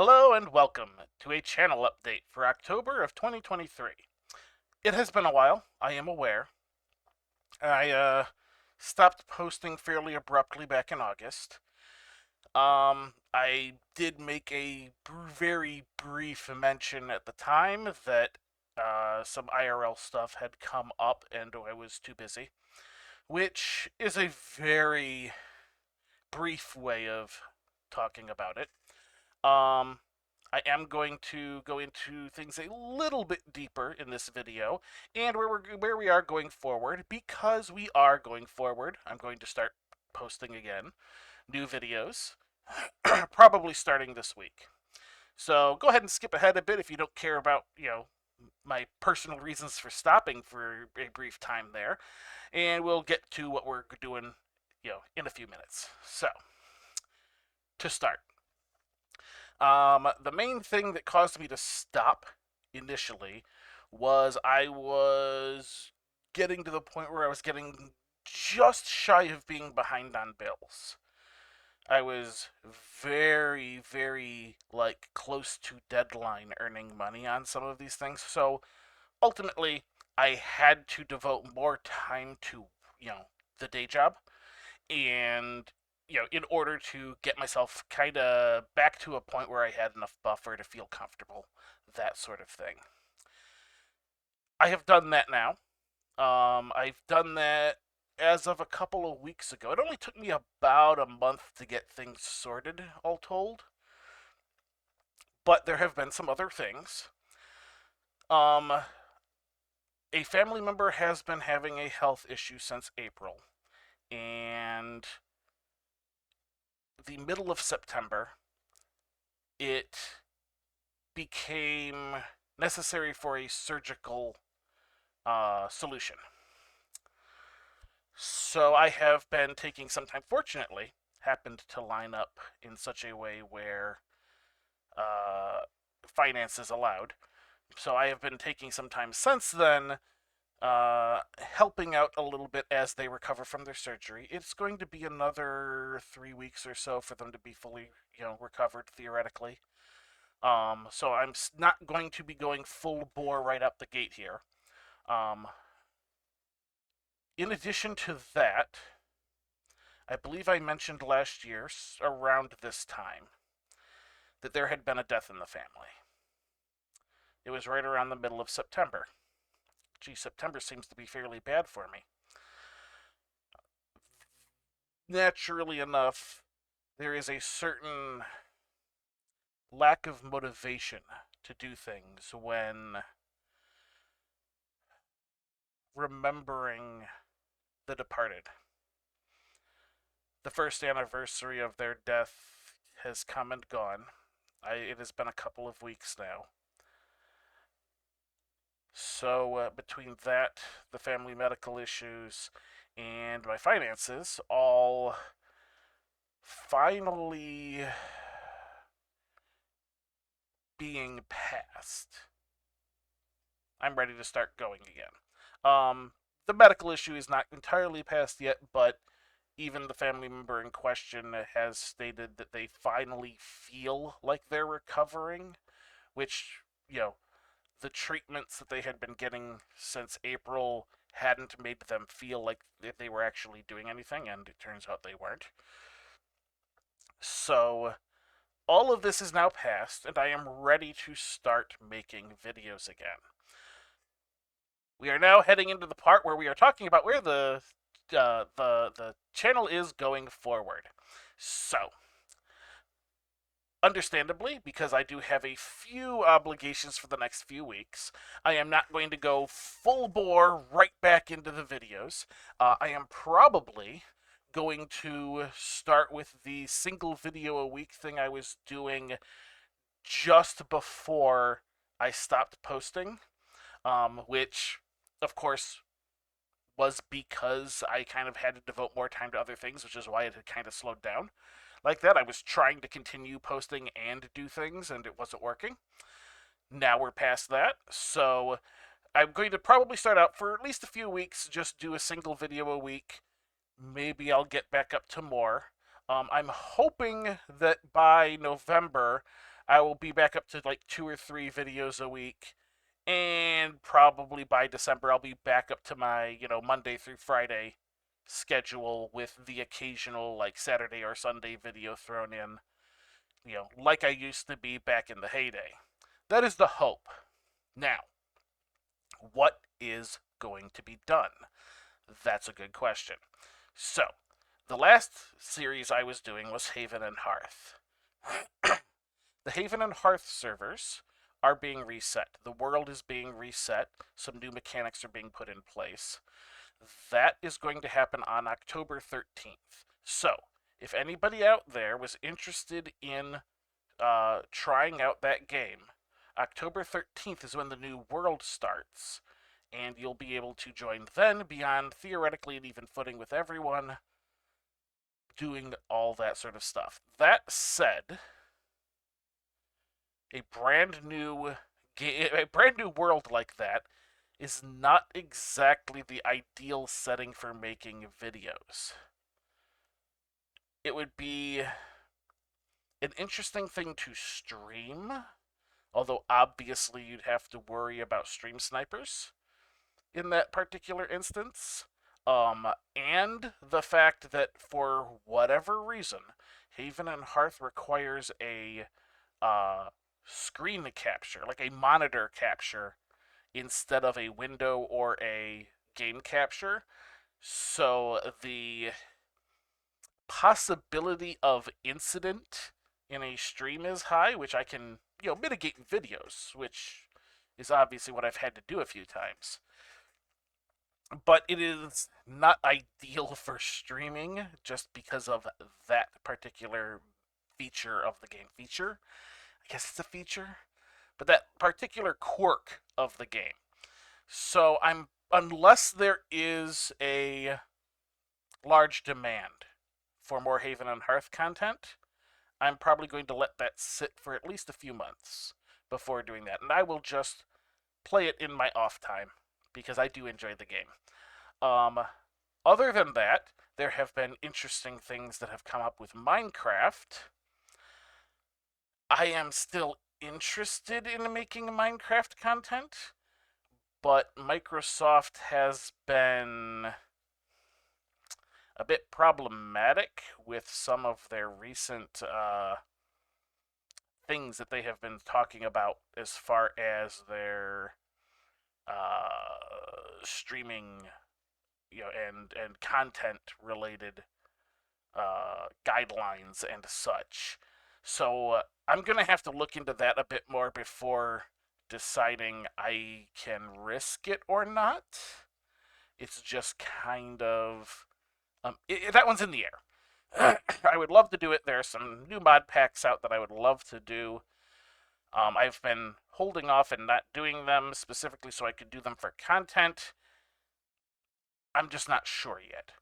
Hello and welcome to a channel update for October of 2023. It has been a while, I am aware. I stopped posting fairly abruptly back in August. I did make a very brief mention at the time that some IRL stuff had come up and I was too busy, which is a very brief way of talking about it. Um, I am going to go into things a little bit deeper in this video and where we are going forward. Because we are going forward, I'm going to start posting again new videos, probably starting this week. So go ahead and skip ahead a bit if you don't care about, my personal reasons for stopping for a brief time there, and we'll get to what we're doing, in a few minutes. So, to start, the main thing that caused me to stop initially was I was getting to the point where I was getting just shy of being behind on bills. I was very, very close to deadline earning money on some of these things. So ultimately, I had to devote more time to, the day job and in order to get myself kind of back to a point where I had enough buffer to feel comfortable, that sort of thing. I have done that now. I've done that as of a couple of weeks ago. It only took me about a month to get things sorted, all told. But there have been some other things. Um, a family member has been having a health issue since April, and the middle of September, it became necessary for a surgical solution. So I have been taking some time. Fortunately, happened to line up in such a way where uh, finance is allowed. So I have been taking some time since then, helping out a little bit as they recover from their surgery. It's going to be another 3 weeks or so for them to be fully, recovered theoretically. So I'm not going to be going full bore right up the gate here. Um, in addition to that, I believe I mentioned last year, around this time, that there had been a death in the family. It was right around the middle of September. Gee, September seems to be fairly bad for me. Naturally enough, there is a certain lack of motivation to do things when remembering the departed. The first anniversary of their death has come and gone. It has been a couple of weeks now. So, between that, the family medical issues, and my finances, all finally being passed, I'm ready to start going again. The medical issue is not entirely passed yet, but even the family member in question has stated that they finally feel like they're recovering, which, the treatments that they had been getting since April hadn't made them feel like they were actually doing anything, and it turns out they weren't. So, all of this is now past, and I am ready to start making videos again. We are now heading into the part where we are talking about where the channel is going forward. So, understandably, because I do have a few obligations for the next few weeks, I am not going to go full bore right back into the videos. I am probably going to start with the single video a week thing I was doing just before I stopped posting, which, of course, was because I kind of had to devote more time to other things, which is why it had kind of slowed down like that. I was trying to continue posting and do things, and it wasn't working. Now we're past that, so I'm going to probably start out for at least a few weeks, just do a single video a week. Maybe I'll get back up to more. I'm hoping that by November, I will be back up to like 2 or 3 videos a week. And probably by December, I'll be back up to my, Monday through Friday schedule with the occasional, like, Saturday or Sunday video thrown in, like I used to be back in the heyday. That is the hope. Now, what is going to be done? That's a good question. So, the last series I was doing was Haven and Hearth. The Haven and Hearth servers are being reset. The world is being reset. Some new mechanics are being put in place. That is going to happen on October 13th. So, if anybody out there was interested in trying out that game, October 13th is when the new world starts, and you'll be able to join then, be on theoretically an even footing with everyone, doing all that sort of stuff. That said, a brand new world like that is not exactly the ideal setting for making videos. It would be an interesting thing to stream, although obviously you'd have to worry about stream snipers in that particular instance. And the fact that for whatever reason, Haven and Hearth requires a screen capture, like a monitor capture, instead of a window or a game capture. So the possibility of incident in a stream is high, which I can, mitigate in videos, which is obviously what I've had to do a few times. But it is not ideal for streaming just because of that particular feature of the game. Feature? I guess it's a feature. But that particular quirk of the game. So unless there is a large demand for more Haven and Hearth content, I'm probably going to let that sit for at least a few months before doing that. And I will just play it in my off time because I do enjoy the game. Other than that, there have been interesting things that have come up with Minecraft. I am still interested in making Minecraft content, but Microsoft has been a bit problematic with some of their recent things that they have been talking about as far as their streaming, and content related guidelines and such. So I'm gonna have to look into that a bit more before deciding I can risk it or not. It's just kind of that one's in the air. I would love to do it. There are some new mod packs out that I would love to do. I've been holding off and not doing them specifically so I could do them for content. I'm just not sure yet.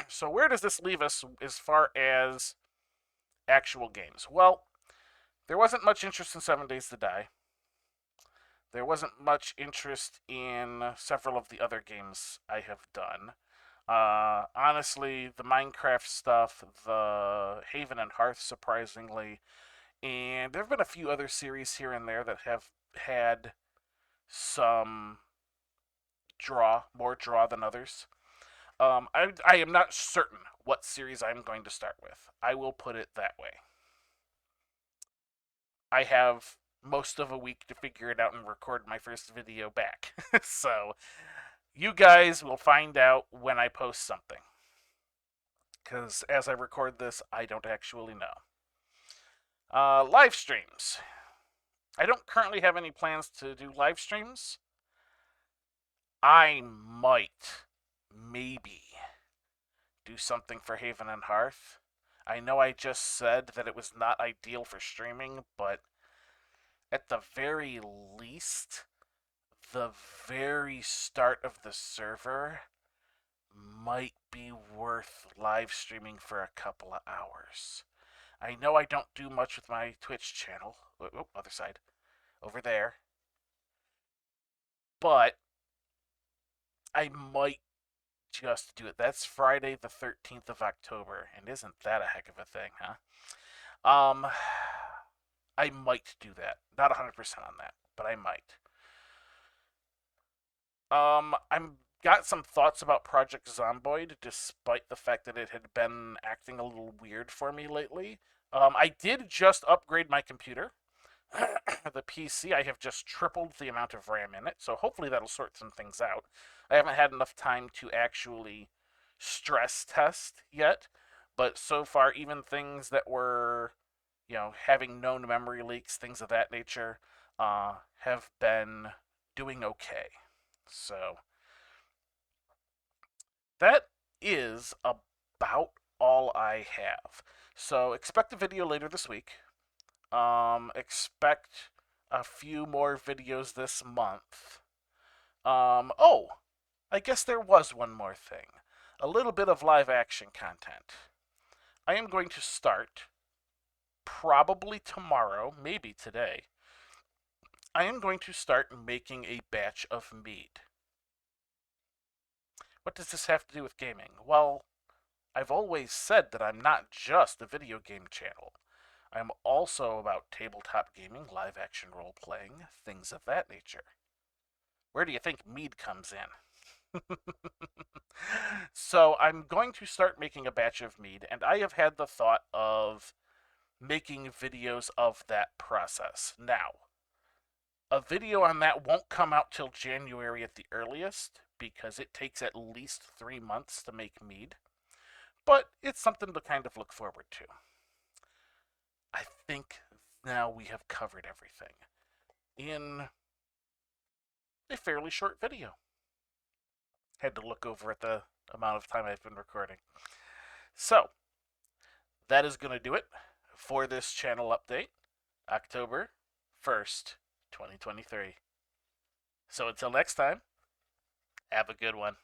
So where does this leave us as far as actual games? Well, there wasn't much interest in 7 Days to Die. There wasn't much interest in several of the other games I have done. Honestly, the Minecraft stuff, the Haven and Hearth, surprisingly, and there have been a few other series here and there that have had some more draw than others. I am not certain what series I'm going to start with. I will put it that way. I have most of a week to figure it out and record my first video back. So, you guys will find out when I post something. Because as I record this, I don't actually know. Live streams. I don't currently have any plans to do live streams. I might, maybe, do something for Haven and Hearth. I know I just said that it was not ideal for streaming, but at the very least, the very start of the server might be worth live streaming for a couple of hours. I know I don't do much with my Twitch channel. Oh, other side. Over there. But I might just do it. That's Friday the 13th of October, and isn't that a heck of a thing, huh? I might do that. Not 100% on that, but I might. I'm got some thoughts about Project Zomboid, despite the fact that it had been acting a little weird for me lately. I did just upgrade my computer. The PC, I have just tripled the amount of RAM in it, so hopefully that'll sort some things out. I haven't had enough time to actually stress test yet, but so far, even things that were, having known memory leaks, things of that nature, have been doing okay. So that is about all I have. So expect a video later this week. Expect a few more videos this month. Oh, I guess there was one more thing. A little bit of live action content. I am going to start, probably tomorrow, maybe today. I am going to start making a batch of mead. What does this have to do with gaming? Well, I've always said that I'm not just a video game channel. I'm also about tabletop gaming, live action role playing, things of that nature. Where do you think mead comes in? So I'm going to start making a batch of mead, and I have had the thought of making videos of that process. Now, a video on that won't come out till January at the earliest because it takes at least 3 months to make mead, but it's something to kind of look forward to. I think now we have covered everything in a fairly short video. Had to look over at the amount of time I've been recording. So, that is going to do it for this channel update, October 1st, 2023. So until next time, have a good one.